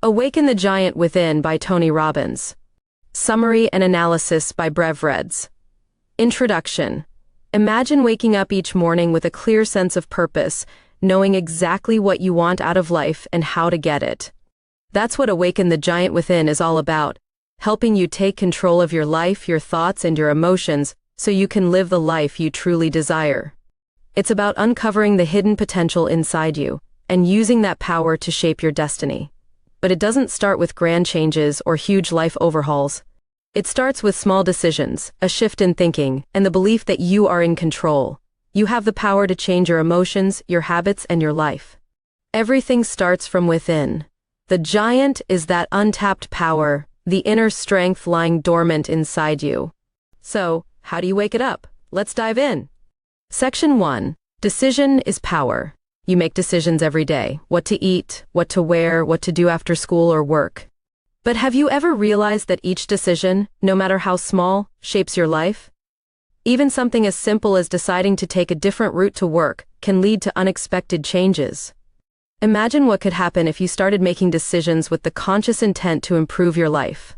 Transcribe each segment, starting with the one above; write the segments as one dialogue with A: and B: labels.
A: Awaken the Giant Within by Tony Robbins. Summary and analysis by Brev Reds. Introduction. Imagine waking up each morning with a clear sense of purpose, knowing exactly what you want out of life and how to get it. That's what Awaken the Giant Within is all about, helping you take control of your life, your thoughts, and your emotions so you can live the life you truly desire. It's about uncovering the hidden potential inside you and using that power to shape your destiny. But it doesn't start with grand changes or huge life overhauls. It starts with small decisions, a shift in thinking, and the belief that you are in control. You have the power to change your emotions, your habits, and your life. Everything starts from within. The giant is that untapped power, the inner strength lying dormant inside you. So, how do you wake it up? Let's dive in. Section 1. Decision is power. You make decisions every day: what to eat, what to wear, what to do after school or work. But have you ever realized that each decision, no matter how small, shapes your life? Even something as simple as deciding to take a different route to work can lead to unexpected changes. Imagine what could happen if you started making decisions with the conscious intent to improve your life.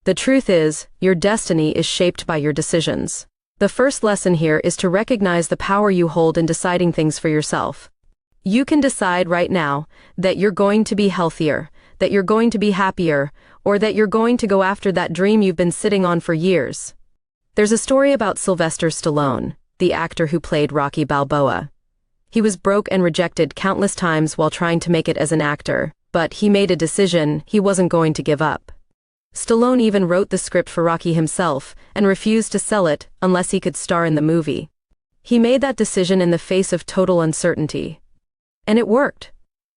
A: The truth is, your destiny is shaped by your decisions. The first lesson here is to recognize the power you hold in deciding things for yourself. You can decide right now that you're going to be healthier, that you're going to be happier, or that you're going to go after that dream you've been sitting on for years. There's a story about Sylvester Stallone, the actor who played Rocky Balboa. He was broke and rejected countless times while trying to make it as an actor, but he made a decision: he wasn't going to give up. Stallone even wrote the script for Rocky himself and refused to sell it unless he could star in the movie. He made that decision in the face of total uncertainty. And it worked.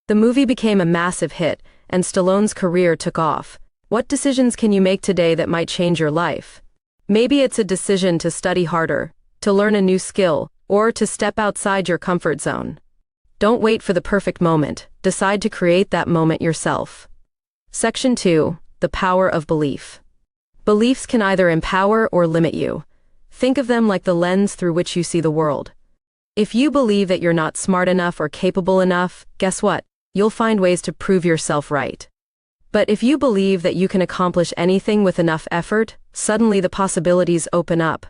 A: The movie became a massive hit, and Stallone's career took off. What decisions can you make today that might change your life? Maybe it's a decision to study harder, to learn a new skill, or to step outside your comfort zone. Don't wait for the perfect moment. Decide to create that moment yourself. Section 2. The power of belief. Beliefs can either empower or limit you. Think of them like the lens through which you see the world. If you believe that you're not smart enough or capable enough, guess what? You'll find ways to prove yourself right. But if you believe that you can accomplish anything with enough effort, suddenly the possibilities open up.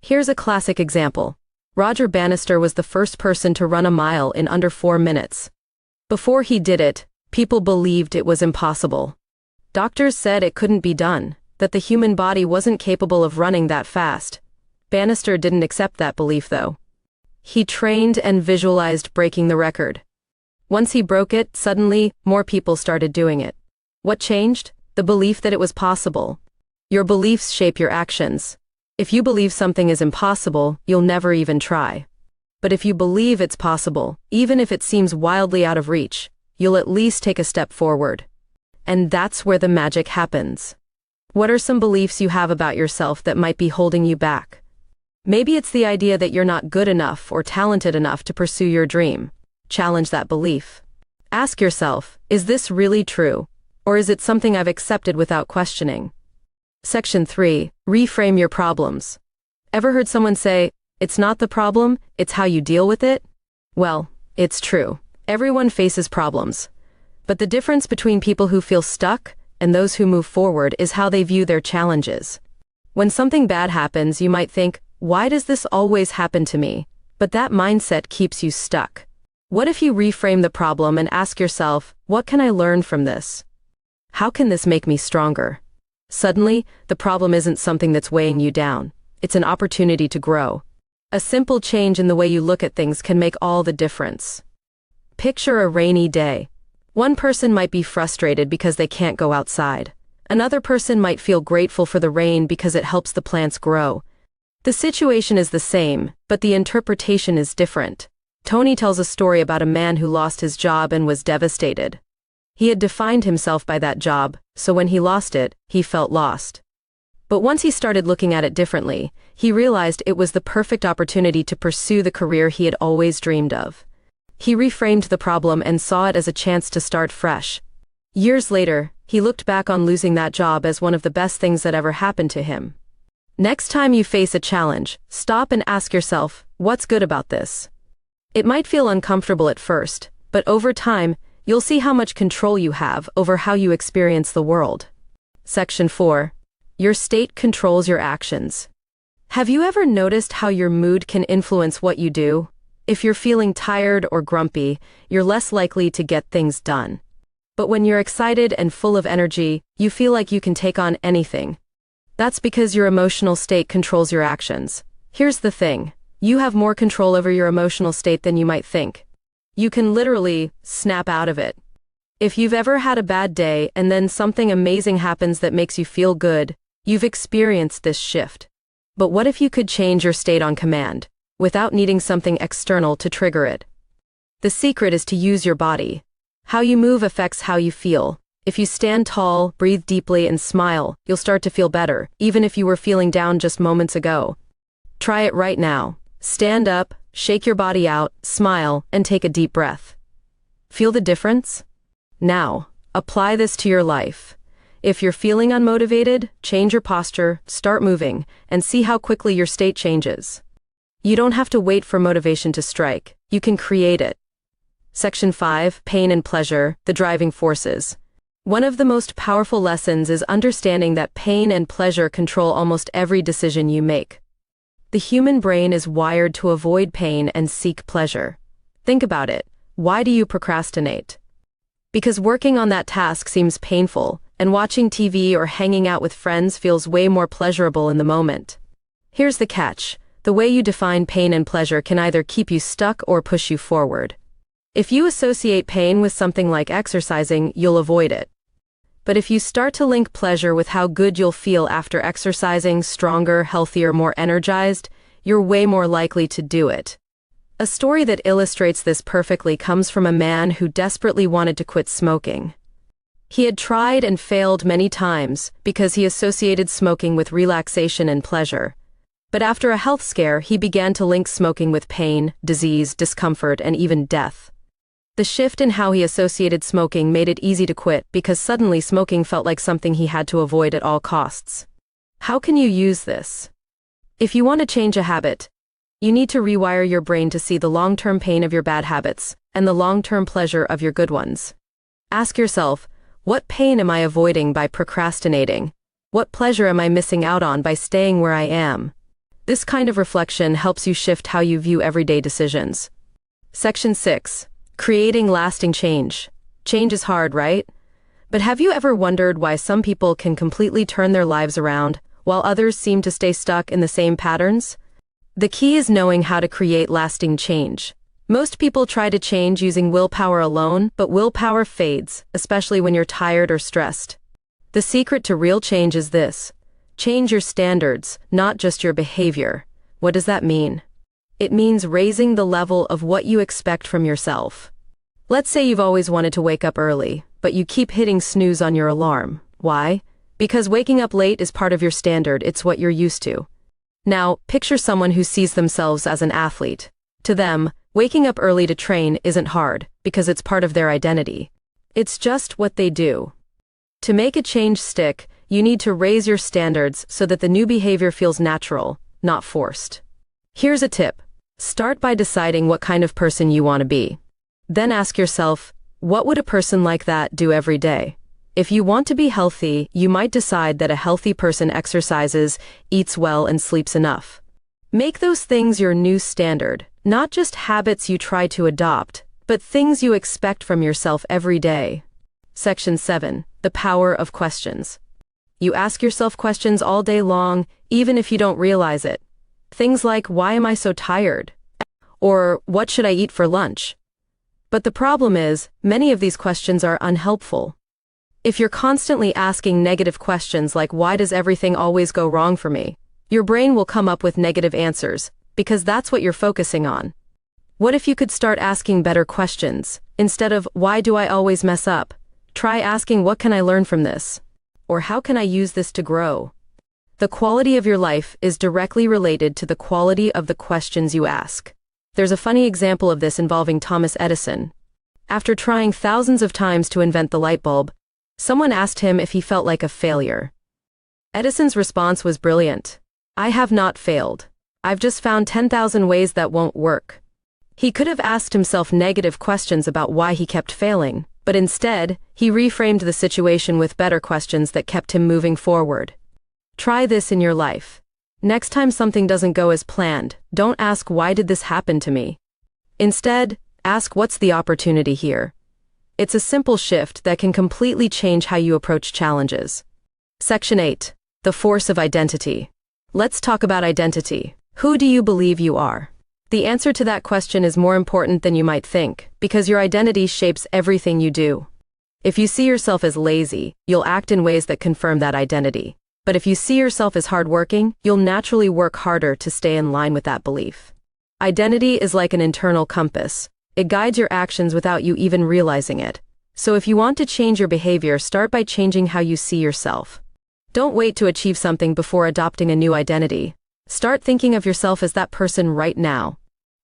A: Here's a classic example. Roger Bannister was the first person to run a mile in under 4 minutes. Before he did it, people believed it was impossible. Doctors said it couldn't be done, that the human body wasn't capable of running that fast. Bannister didn't accept that belief though. He trained and visualized breaking the record. Once he broke it, suddenly, more people started doing it. What changed? The belief that it was possible. Your beliefs shape your actions. If you believe something is impossible, you'll never even try. But if you believe it's possible, even if it seems wildly out of reach, you'll at least take a step forward. And that's where the magic happens. What are some beliefs you have about yourself that might be holding you back? Maybe it's the idea that you're not good enough or talented enough to pursue your dream. Challenge that belief. Ask yourself, is this really true? Or is it something I've accepted without questioning? Section 3. Reframe your problems. Ever heard someone say, it's not the problem, it's how you deal with it? Well, it's true. Everyone faces problems. But the difference between people who feel stuck and those who move forward is how they view their challenges. When something bad happens, you might think, why does this always happen to me? But that mindset keeps you stuck. What if you reframe the problem and ask yourself, what can I learn from this? How can this make me stronger? Suddenly, the problem isn't something that's weighing you down. It's an opportunity to grow. A simple change in the way you look at things can make all the difference. Picture a rainy day. One person might be frustrated because they can't go outside. Another person might feel grateful for the rain because it helps the plants grow. The situation is the same, but the interpretation is different. Tony tells a story about a man who lost his job and was devastated. He had defined himself by that job, so when he lost it, he felt lost. But once he started looking at it differently, he realized it was the perfect opportunity to pursue the career he had always dreamed of. He reframed the problem and saw it as a chance to start fresh. Years later, he looked back on losing that job as one of the best things that ever happened to him. Next time you face a challenge, stop and ask yourself, what's good about this? It might feel uncomfortable at first, but over time, you'll see how much control you have over how you experience the world. Section 4. Your state controls your actions. Have you ever noticed how your mood can influence what you do? If you're feeling tired or grumpy, you're less likely to get things done. But when you're excited and full of energy, you feel like you can take on anything. That's because your emotional state controls your actions. Here's the thing. You have more control over your emotional state than you might think. You can literally snap out of it. If you've ever had a bad day and then something amazing happens that makes you feel good, you've experienced this shift. But what if you could change your state on command, without needing something external to trigger it? The secret is to use your body. How you move affects how you feel. If you stand tall, breathe deeply, and smile, you'll start to feel better, even if you were feeling down just moments ago. Try it right now. Stand up, shake your body out, smile, and take a deep breath. Feel the difference? Now, apply this to your life. If you're feeling unmotivated, change your posture, start moving, and see how quickly your state changes. You don't have to wait for motivation to strike. You can create it. Section 5. Pain and pleasure, the driving forces. One of the most powerful lessons is understanding that pain and pleasure control almost every decision you make. The human brain is wired to avoid pain and seek pleasure. Think about it. Why do you procrastinate? Because working on that task seems painful, and watching TV or hanging out with friends feels way more pleasurable in the moment. Here's the catch. The way you define pain and pleasure can either keep you stuck or push you forward. If you associate pain with something like exercising, you'll avoid it. But if you start to link pleasure with how good you'll feel after exercising, stronger, healthier, more energized, you're way more likely to do it. A story that illustrates this perfectly comes from a man who desperately wanted to quit smoking. He had tried and failed many times because he associated smoking with relaxation and pleasure. But after a health scare, he began to link smoking with pain, disease, discomfort, and even death. The shift in how he associated smoking made it easy to quit because suddenly smoking felt like something he had to avoid at all costs. How can you use this? If you want to change a habit, you need to rewire your brain to see the long-term pain of your bad habits and the long-term pleasure of your good ones. Ask yourself, what pain am I avoiding by procrastinating? What pleasure am I missing out on by staying where I am? This kind of reflection helps you shift how you view everyday decisions. Section 6. Creating lasting change. Change is hard, right? But have you ever wondered why some people can completely turn their lives around, while others seem to stay stuck in the same patterns? The key is knowing how to create lasting change. Most people try to change using willpower alone, but willpower fades, especially when you're tired or stressed. The secret to real change is this. Change your standards, not just your behavior. What does that mean? It means raising the level of what you expect from yourself. Let's say you've always wanted to wake up early, but you keep hitting snooze on your alarm. Why? Because waking up late is part of your standard, it's what you're used to. Now, picture someone who sees themselves as an athlete. To them, waking up early to train isn't hard, because it's part of their identity. It's just what they do. To make a change stick, you need to raise your standards so that the new behavior feels natural, not forced. Here's a tip. Start by deciding what kind of person you want to be. Then ask yourself, what would a person like that do every day? If you want to be healthy, you might decide that a healthy person exercises, eats well, and sleeps enough. Make those things your new standard, not just habits you try to adopt, but things you expect from yourself every day. Section 7. The power of questions. You ask yourself questions all day long, even if you don't realize it. Things like, why am I so tired? Or, what should I eat for lunch? But the problem is, many of these questions are unhelpful. If you're constantly asking negative questions like, why does everything always go wrong for me? Your brain will come up with negative answers, because that's what you're focusing on. What if you could start asking better questions? Instead of, why do I always mess up? Try asking, what can I learn from this? Or how can I use this to grow? The quality of your life is directly related to the quality of the questions you ask. There's a funny example of this involving Thomas Edison. After trying thousands of times to invent the light bulb, someone asked him if he felt like a failure. Edison's response was brilliant. I have not failed. I've just found 10,000 ways that won't work. He could have asked himself negative questions about why he kept failing, But instead, he reframed the situation with better questions that kept him moving forward. Try this in your life. Next time something doesn't go as planned, don't ask why did this happen to me. Instead, ask what's the opportunity here. It's a simple shift that can completely change how you approach challenges. Section 8. The force of identity. Let's talk about identity. Who do you believe you are? The answer to that question is more important than you might think, because your identity shapes everything you do. If you see yourself as lazy, you'll act in ways that confirm that identity. But if you see yourself as hardworking, you'll naturally work harder to stay in line with that belief. Identity is like an internal compass. It guides your actions without you even realizing it. So if you want to change your behavior, start by changing how you see yourself. Don't wait to achieve something before adopting a new identity. Start thinking of yourself as that person right now.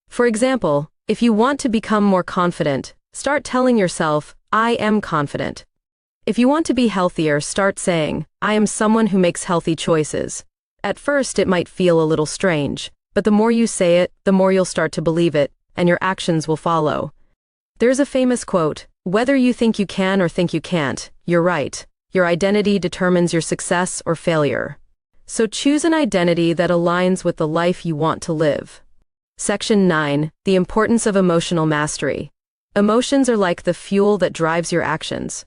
A: For example, if you want to become more confident, start telling yourself, I am confident. If you want to be healthier, start saying, I am someone who makes healthy choices. At first, it might feel a little strange, but the more you say it, the more you'll start to believe it, and your actions will follow. There's a famous quote, whether you think you can or think you can't, you're right. Your identity determines your success or failure. So choose an identity that aligns with the life you want to live. Section 9. The importance of emotional mastery. Emotions are like the fuel that drives your actions.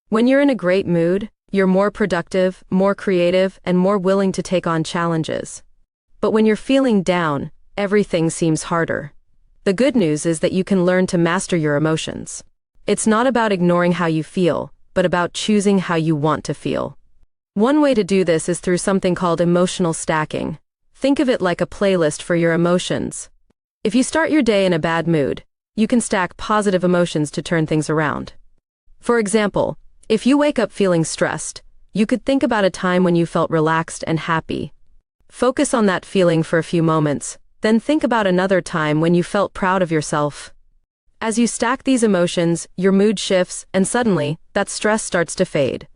A: When you're in a great mood, you're more productive, more creative, and more willing to take on challenges. But when you're feeling down, everything seems harder. The good news is that you can learn to master your emotions. It's not about ignoring how you feel, but about choosing how you want to feel. One way to do this is through something called emotional stacking. Think of it like a playlist for your emotions. If you start your day in a bad mood, you can stack positive emotions to turn things around. For example, if you wake up feeling stressed, you could think about a time when you felt relaxed and happy. Focus on that feeling for a few moments, then think about another time when you felt proud of yourself. As you stack these emotions, your mood shifts, and suddenly, that stress starts to fade.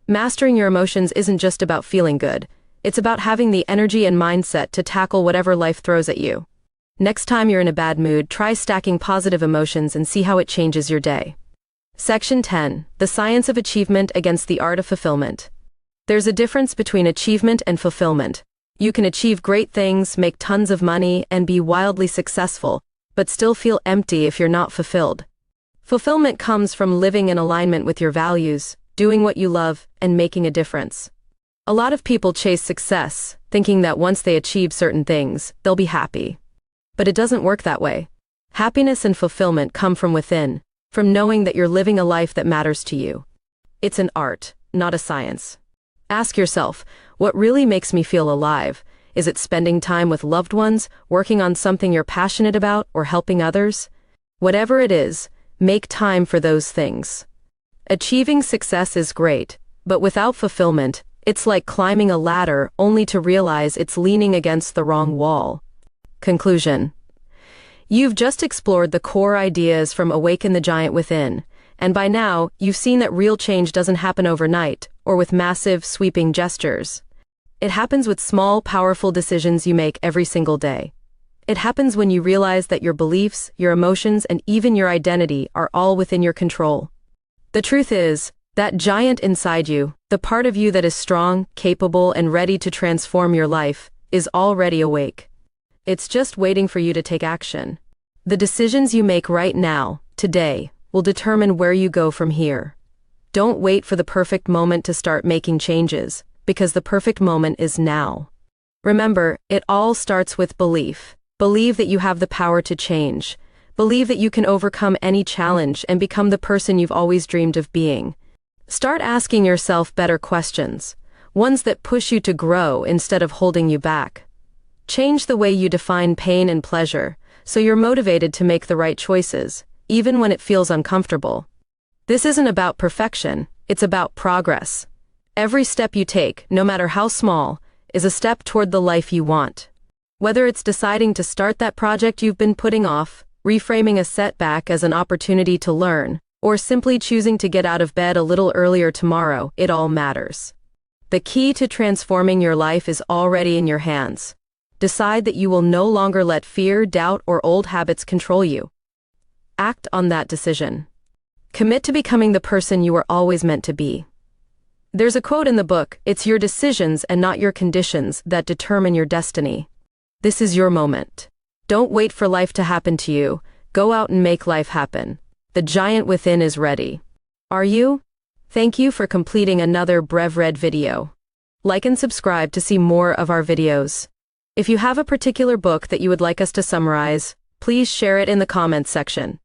A: Mastering your emotions isn't just about feeling good, it's about having the energy and mindset to tackle whatever life throws at you. Next time you're in a bad mood, try stacking positive emotions and see how it changes your day. Section 10. The science of achievement against the art of fulfillment. There's a difference between achievement and fulfillment. You can achieve great things, make tons of money, and be wildly successful, but still feel empty if you're not fulfilled. Fulfillment comes from living in alignment with your values, doing what you love, and making a difference. A lot of people chase success, thinking that once they achieve certain things, they'll be happy. But it doesn't work that way. Happiness and fulfillment come from within, from knowing that you're living a life that matters to you. It's an art, not a science. Ask yourself, what really makes me feel alive? Is it spending time with loved ones, working on something you're passionate about, or helping others? Whatever it is, make time for those things. Achieving success is great, but without fulfillment, it's like climbing a ladder only to realize it's leaning against the wrong wall. Conclusion. You've just explored the core ideas from Awaken the Giant Within, and by now, you've seen that real change doesn't happen overnight, or with massive, sweeping gestures. It happens with small, powerful decisions you make every single day. It happens when you realize that your beliefs, your emotions, and even your identity are all within your control. The truth is, that giant inside you, the part of you that is strong, capable, and ready to transform your life, is already awake. It's just waiting for you to take action. The decisions you make right now, today, will determine where you go from here. Don't wait for the perfect moment to start making changes, because the perfect moment is now. Remember, it all starts with belief. Believe that you have the power to change. Believe that you can overcome any challenge and become the person you've always dreamed of being. Start asking yourself better questions, ones that push you to grow instead of holding you back. Change the way you define pain and pleasure, so you're motivated to make the right choices, even when it feels uncomfortable. This isn't about perfection, it's about progress. Every step you take, no matter how small, is a step toward the life you want. Whether it's deciding to start that project you've been putting off, reframing a setback as an opportunity to learn, or simply choosing to get out of bed a little earlier tomorrow, it all matters. The key to transforming your life is already in your hands. Decide that you will no longer let fear, doubt, or old habits control you. Act on that decision. Commit to becoming the person you were always meant to be. There's a quote in the book, "It's your decisions and not your conditions that determine your destiny." This is your moment. Don't wait for life to happen to you. Go out and make life happen. The giant within is ready. Are you? Thank you for completing another BrevRead video. Like and subscribe to see more of our videos. If you have a particular book that you would like us to summarize, please share it in the comments section.